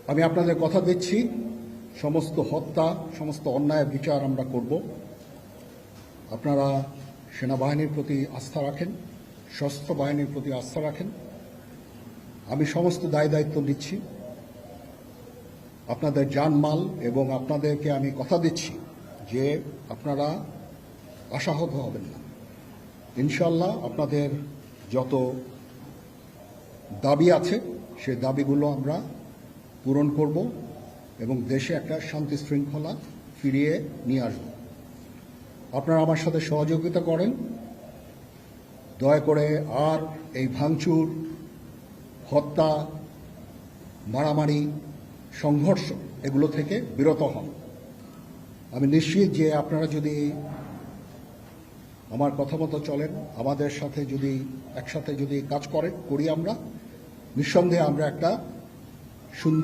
আমি আপনাদের কথা দিচ্ছি, সমস্ত হত্যা, সমস্ত অন্যায়ের বিচার আমরা করব। আপনারা সেনাবাহিনীর প্রতি আস্থা রাখেন, সশস্ত্র বাহিনীর প্রতি আস্থা রাখেন। আমি সমস্ত দায়িত্ব নিচ্ছি। আপনাদের জানমাল এবং আপনাদেরকে আমি কথা দিচ্ছি যে আপনারা আশাহত হবেন না। ইনশাল্লাহ আপনাদের যত দাবি আছে সেই দাবিগুলো আমরা পূরণ করব এবং দেশে একটা শান্তি শৃঙ্খলা ফিরিয়ে নিয়ে আসব। আপনারা আমার সাথে সহযোগিতা করেন। দয়া করে আর এই ভাঙচুর, হত্যা, মারামারি, সংঘর্ষ এগুলো থেকে বিরত হন। আমি নিশ্চিত যে আপনারা যদি আমার কথা মতো চলেন, আমাদের সাথে যদি একসাথে যদি কাজ করি আমরা, নিঃসন্দেহে আমরা একটা সুন্দর